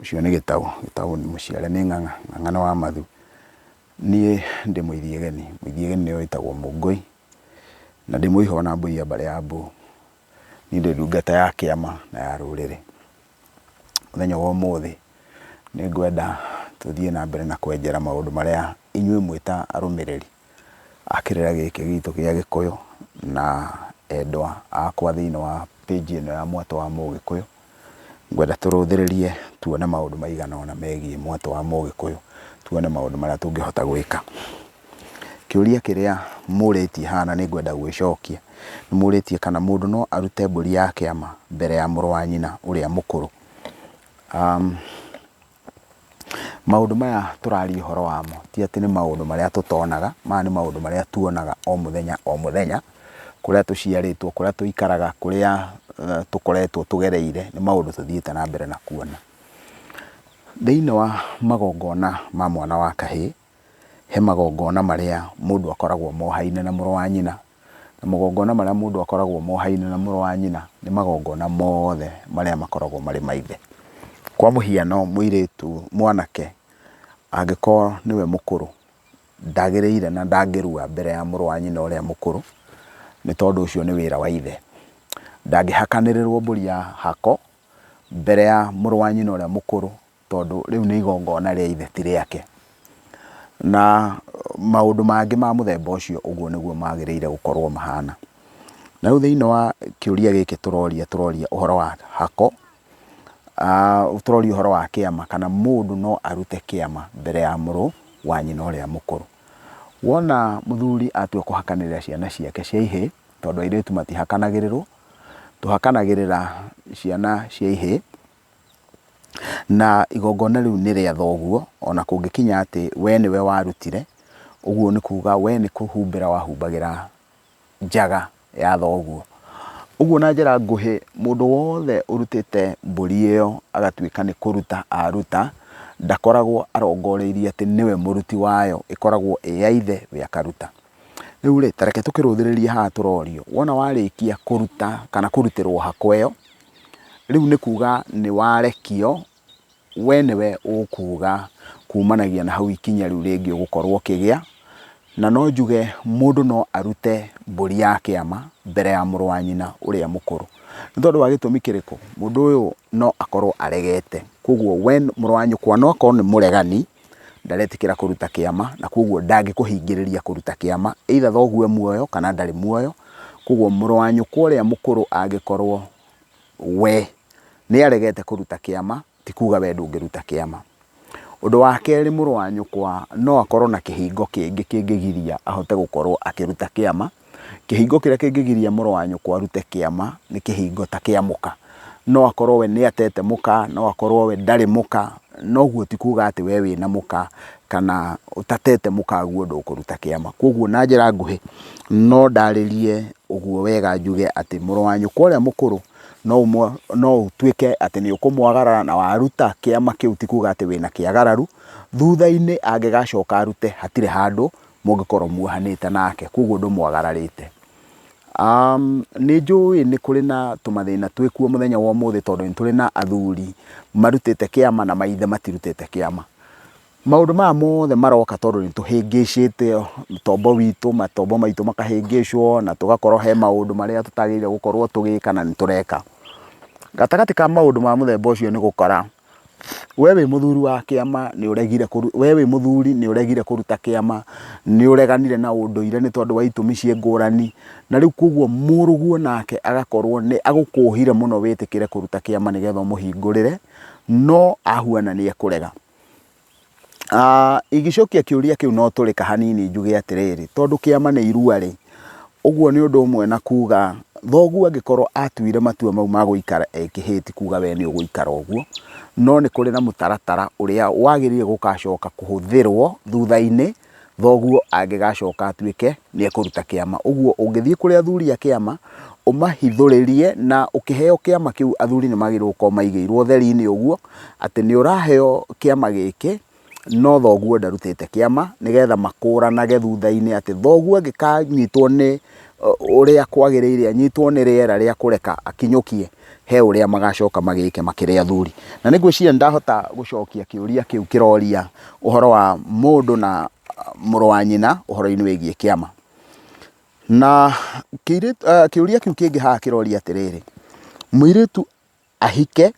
ucio nĩ Gĩtaũ nĩ mũciare nĩ Ng'ang'a wa Mathu. Niĩ ndĩ Mũithiageni nĩyo ĩtagwo Mũngũi, na ndĩ mũiho na mbũi ya mbare ya Mbũ. Niĩ ndĩ ndungata ya kĩama na ya rũrĩrĩ. Mũthenya wa ũmũthĩ nĩ ngwenda tũthiĩ na mbere na kwenjera maũndũ marĩa inyuĩ mwĩ ta arũmĩrĩri a kĩrĩra gĩkĩ gitũ gĩa Gĩkũyũ na endwa akwa thĩinĩ wa page ĩno ya Mwatũ wa Mũgĩkũyũ. Ngwenda tũrũthĩrĩrie tuone maũndũ maigana ũna megiĩ Mwatũ wa Mũgĩkũyũ, tuone maũndũ marĩa tũngĩhota gwĩka. Kĩũria kĩrĩa mũrĩtie hana nĩ ngwenda gwĩcokia. Nĩ mũrĩtie kana mũndũ no arute mbũri ya kĩama mbere ya mũrũ wa nyina ũrĩa mũkũrũ. Maũndũ maya tũraria ũhoro wamo ti atĩ nĩ maũndũ marĩa tũtonaga, maya nĩ maũndũ marĩa tuonaga o mũthenya, kũrĩa tũciarĩtwo, kũrĩa tũikaraga, kũrĩa tũkoretwo tũgereire, nĩ maũndũ tũthiĩte na mbere na kuona. Thĩinĩ wa magongona ma mwana wa kahĩĩ, he magongona marĩa mũndũ akoragwo mohaine na mũrũ wa nyina, na magongona marĩa mũndũ akoragwo mohaine na mũrũ wa nyina nĩ magongona mothe marĩa makoragwo marĩ maithe. Kwa mũhiano mũirĩtu mwanake angĩkorwo nĩwe mũkũrũ, ndagĩrĩire na ndangĩrua mbere ya mũrũ wa nyina ũrĩa mũkũrũ, nĩ tondũ ũcio nĩ wĩra wa ithe. Ndangĩhakanĩrĩrwo mbũri ya hako mbere ya mũrũ wa nyina ũrĩa mũkũrũ, tondũ rĩu nĩ igongona rĩa ithe ti rĩake. Na maũndũ mangĩ ma mũthemba ũcio ũguo nĩguo magĩrĩire gũkorwo mahana. Na rĩu thĩinĩ wa kĩũria gĩkĩ tũroria ũhoro wa hako, tũroria ũhoro wa kĩama, kana mũndũ no arute kĩama mbere ya mũrũ wa nyina ũrĩa mũkũrũ. Wona mũthuri atua kũhakanĩrĩra ciana ciake cia ihĩĩ, tondũ airĩtu matihakanagĩrĩrwo, tũhakanagĩrĩra ciana cia ihĩĩ, na igongona rĩu nĩ rĩa thoguo, ona kũngĩkinya atĩ we nĩwe warutire, ũguo nĩ kuga we nĩ kũhumbĩra wahumbagĩra njaga ya thoguo. Ũguo na njĩra nguhĩ, mũndũ wothe ũrutĩte mbũri ĩyo agatuĩka nĩ kũruta aruta, ndakoragwo arongoreirie atĩ nĩwe mũruti wayo, ĩkoragwo ĩ ya ithe we akaruta. Rĩu rĩ, ta reke tũkĩrũthĩrĩrie haha tũrorio, wona warĩkia kũruta kana kũrutĩrwo hako ĩyo, rĩu nĩ kuga nĩ warekio, we nĩwe ũkuga kumanagia na hau ikinya rĩu rĩngĩ ũgũkorwo ũkĩgĩa. Na no njuge mũndũ no arute mbũri ya kĩama mbere ya mũrũ wa nyina ũrĩa mũkũrũ. Nĩ tondũ wa gĩtũmi kĩrĩkũ? Mũndũ ũyũ no akorwo aregete. Koguo we mũrũ wa nyũkwa no akorwo nĩ mũregani, ndaretĩkĩra kũruta kĩama, na koguo ndangĩkũhingĩrĩria kũruta kĩama, either thoguo muoyo kana ndarĩ muoyo. Koguo mũrũ wa nyũkwa ũrĩa mũkũrũ angĩkorwo we nĩ aregete kũruta kĩama, ti kuga we ndũngĩruta kĩama. Ũndũ wa kerĩ, mũrũ wa nyũkwa no akorwo na kĩhingo kĩngĩ kĩngĩgiria ahote gũkorwo akĩruta kĩama. Kĩhingo kĩrĩa kĩngĩgiria mũrũ wa nyũkwa arute kĩama nĩ kĩhingo ta kĩa mũka. No akorwo we nĩ atete mũka, no akorwo we ndarĩ mũka, noguo ti kuga atĩ we wĩna mũka kana ũtatete mũka guo ndũkũruta kĩama. Koguo na njĩra nguhĩ no ndarĩrie ũguo wega njuge atĩ mũrũ wa nyũkwa ũrĩa mũkũrũ no ũtuĩke atĩ nĩ ũkũmwagarara na waruta kĩama kĩu, ti kuga atĩ wĩna kĩagararu. Thutha-inĩ angĩgacoka arute, hatirĩ handũ mũngĩkorwo muohanĩte nake, koguo ndũmwagararĩte. Nĩ njũĩ nĩ kũrĩ na tũmathĩna twĩkuo mũthenya wa ũmũthĩ, tondũ nĩ tũrĩ na athuri marutĩte kĩama na maithe matirutĩte kĩama. Maũndũ maya mothe maroka tondũ nĩ tũhĩngĩcĩte ũtombo witũ, matombo maitũ makahĩngĩcwo, na tũgakorwo he maũndũ marĩa tũtagĩrĩire gũkorwo tũgĩka na nĩ tũreka. Gatagatĩ ka maũndũ ma mũthemba ũcio nĩ gũkora we wĩ mũthuri wa kĩama nĩ ũregire, we wĩ mũthuri nĩ ũregire kũruta kĩama, nĩ ũreganire na ũndũire nĩ tondũ wa itũmi ciĩ ngũrani, na rĩu koguo mũrũguo nake agakorwo nĩ agũkũhire mũno wĩtĩkĩre kũruta kĩama nĩgetha ũmũhingũrĩre, no ahuana nĩ ekũrega. Igĩcokia kĩũria kĩu no tũrĩka hanini njuge atĩrĩrĩ, tondũ kĩama nĩ irua rĩ, ũguo nĩ ũndũ ũmwe na kuga thoguo angĩkorwo atuire matua mau ma gũikara ekĩhĩti, kuga we nĩ ũgũikara ũguo, no nĩ kũrĩ na mũtaratara ũrĩa wagĩrĩire gũgacoka kũhũthĩrwo thutha-inĩ thoguo angĩgacoka atuĩke nĩ ekũruta kĩama. Ũguo ũngĩthiĩ kũrĩ athuri a kĩama ũmahithũrĩrie na ũkĩheo kĩama kĩu, athuri nĩ magĩrĩirwo gũkorwo maigĩirwo theri-inĩ ũguo atĩ nĩ ũraheo kĩama gĩkĩ, no thoguo ndarutĩte kĩama, nĩgetha makũranage thutha-inĩ atĩ thoguo angĩkanyitwo nĩ ũrĩa kwagĩrĩire, anyitwo nĩ rĩera rĩa kũreka akinyũkie he uria magacoka magike makire athuri. Na nigwiciria ndahota gucokia kiuria kiu kiroria uhoro wa mundu na muru wa nyina uhoro-ini wigie kiama. Na kiuria kiu kingi haha kiroria atiriri, muiritu ahike,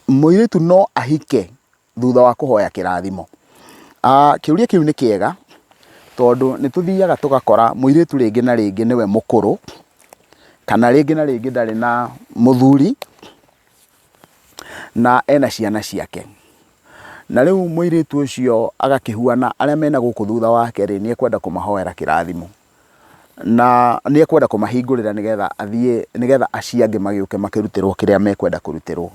muiritu no ahike thutha wa kuhoya kirathimo. Kiuria kiu ni kiega tondu nituthiaga tugakora muiritu ringi na ringi niwe mukuru, kana ringi na ringi ndari na muthuri na ena ciana ciake, na riu muiritu ucio agakihuana aria mena guku thutha wake ri niekwenda kumahoera kirathimo, na niekwenda kumahingurira nigetha athie nigetha aciange magiuke makirutirwo kiria mekwenda kurutirwo.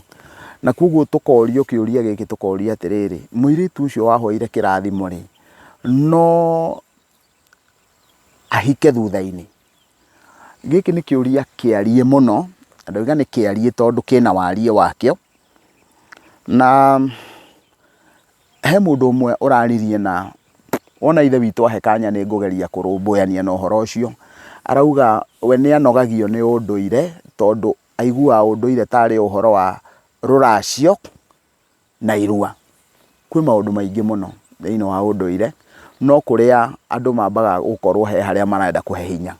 Na koguo tukorio kiuria giki tukoria atiriri, muiritu ucio wahoire kirathimo ri no ahike thutha-ini? Giki ni kiuria kiarie muno, ndoiga ni kiarie tondu kina warie wakio. Na he mundu umwe uraririe na ona ithe witu ahe kanya ni ngugeria kurumbuania na uhoro ucio. Arauga we ni anogagio ni unduire tondu aigua unduire tari uhoro wa ruracio na irua. Kwi maundu maingi muno thiini wa unduire, no kuria andu mambaga gukorwo he haria marenda kuhe hinya,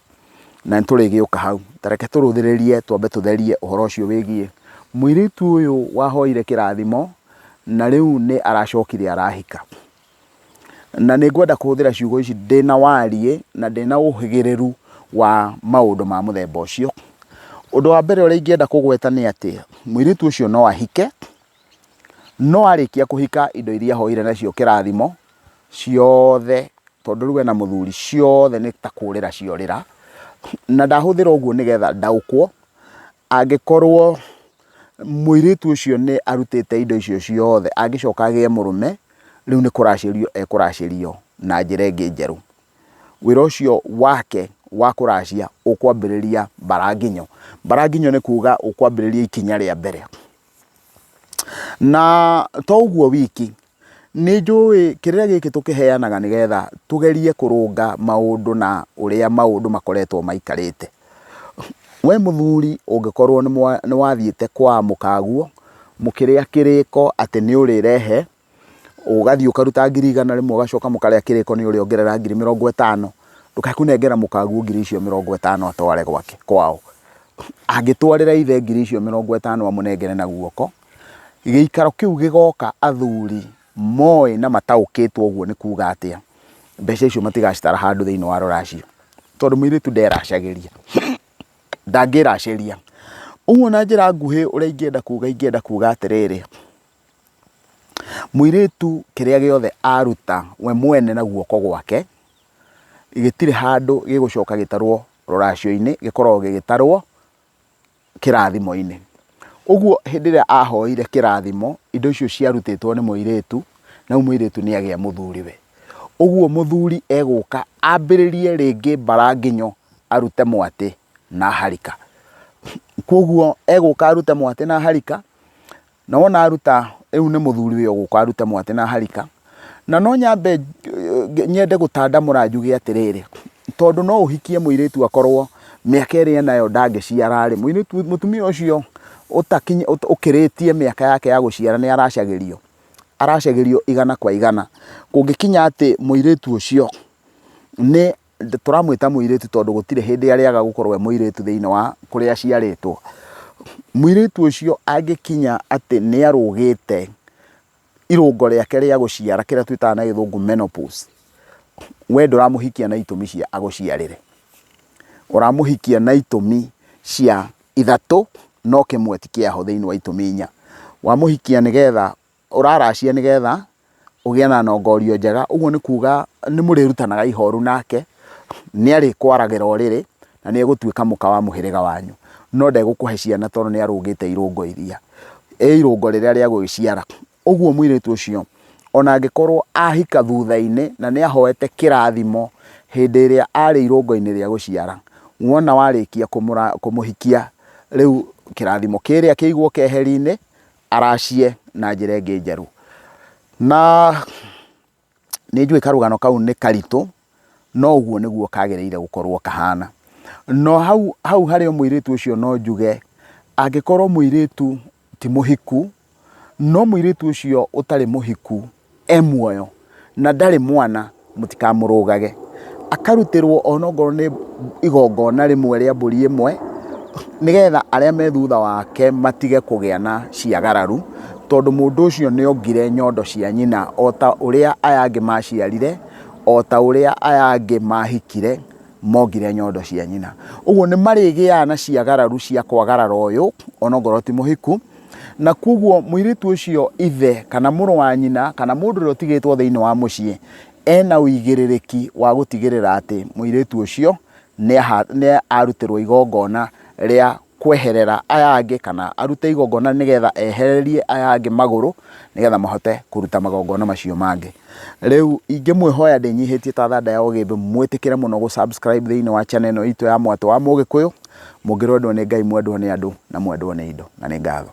na nturigiuka hau. Tareke turuthiririe twambe tutherie uhoro ucio wigie muiritu uyu wahoire kirathimo na riu ni aracokire arahika. Na ningwenda kuhuthira ciugo ici ndina warie na ndina uhigiriru wa maundu ma muthemba ucio. Undu wa mbere uria ingienda kugweta ni ati muiritu ucio no ahike, no arikia kuhika indo iria hoire nacio kirathimo ciothe, tondu riu ena muthuri, ciothe ni ta kurira ciorira. Na ndahuthira uguo nigetha ndaukwo angikorwo muiritu ucio ni arutite indo icio ciothe, angicoka agie murume, riu ni kuracirio ekuracirio na njira ingi njeru. Wira ucio wake wa kuracia ukwambiriria mbaranginyo. Mbaranginyo ni kuga ukwambiriria ikinya ria mbere. Na to uguo wiki, ni njui kiria giki tukiheanaga nigetha tugerie kurunga maundu na uria maundu makoretwo maikarite. We muthuri ungikorwo ni wathiite kwa mukaguo mukiria kiriko ati ni urirehe, ugathii ukaruta 100 rimwe ugacoka mukaria kiriko ni uri ongerera 50,000, ndukakunengera mukaguo 50,000 atware gwake kwao. Angitwarira ithe 50,000 amunengere na guoko, giikaro kiu gigoka athuri moi na mataukitwo uguo ni kuga atia mbeca icio matigacitara handu thiini wa ruracio, tondu muiritu nderacagiria, ndangiraciria. Uguo na njira nguhi uria ingienda kuga atiriri, muiritu kiria giothe aruta we mwene na guoko gwake gitire handu gigucoka gitarwo ruracio-ini, gikorwo gigitarwo kirathimo-ini. Uguo hindi ria ahoire kirathimo, indo icio ciarutitwo ni muiritu, na muiritu ni agia muthuri we. Uguo muthuri eguka ambiririe ringi mbaranginyo arute mwati na harika. Koguo eguka arute mwati na harika, na wona aruta riu ni muthuri we eguka arute mwati na harika. Na no nyambe nyende gutandamura njuge atiriri, tondu no uhikie muiritu akorwo miaka iria nayo ndangiciara ri, muiritu mutumia ucio ukiritie miaka yake ya guciara ni aracagirio 100 kwa 100. Kungikinya ati muiritu ucio ni turamwita muiritu tondu gutire hindi ariaga gukorwo we muiritu thiini wa kuria aciaritwo. Muiritu ucio angikinya ati ni arugite irungo riake ria guciara kiria twitaga na githungu menopause, we nduramuhikia na itumi cia aguciarire, uramuhikia na itumi cia 3 no kimwe ti kiaho thiini wa itumi 4. Wamuhikia nigetha uraracia nigetha ugie na nongorio njega. Uguo ni kuga ni murirutanaga ihoru nake, ni ari kwaragira uriri na ni egutuika muka wa muhiriga wanyu, no ndegukuhe ciana tondu ni arugite irungo iria irungo riria ria gwiciara. Uguo muiritu ucio ona angikorwo ahika thutha-ini na ni ahoete kirathimo hindi iria ari irungo-ini ria guciara, wona warikia kumuhikia, riu kirathimo kiria kiigwo keheri-ini aracie na njira ingi njeru. Na ni njui karugano kau ni karitu, no uguo niguo kagiriire gukorwo kahana. no hau harĩ mũirĩtu ũcio no njuge angĩkorwo mũirĩtu ti mũhiku no mũirĩtu ũcio ũtarĩ mũhiku muoyo na ndarĩ mwana mũtikamũrũgage akarutĩrwo onokorwo nĩ igongona rĩmwe rĩa mbũri ĩmwe nigetha arĩa me thutha wake matige kũgĩa na ciagararu tondũ mũndũ ũcio nĩongire nyondo cia nyina o ta ũrĩa aya angĩ maciarire o ta ũrĩa aya angĩ mahikire mongire nyondo cia nyina ũguo nĩ marĩgĩaga na ciagararu cia kwagarara ũyũ onokorwo ti mũhiku na kuguo mũirĩtu ũcio ithe kana mũrũ wa nyina kana mũndũ ũrĩa ũtigĩtwo thĩinĩ wa mũciĩ ena ũigĩrĩrĩki wa gũtigĩrĩra atĩ mũirĩtu ũcio nĩ arutĩrwo igongona rĩa kweherera aya angĩ kana arute igongona nigetha ehererie aya angĩ magũrũ nigetha mahote kũruta magongona macio mangĩ rĩu ingĩmwĩhoya ndĩnyihĩtie ta thanda ya ũgĩmbĩ mwĩtĩkĩre mũno gũ subscribe thĩinĩ wa channel ĩno itũ ya Mwatũ wa Mũgĩkũyũ mũngĩrwendwo nĩ Ngai mwendwo nĩ andũ na mwendwo nĩ indo na nĩ ngatho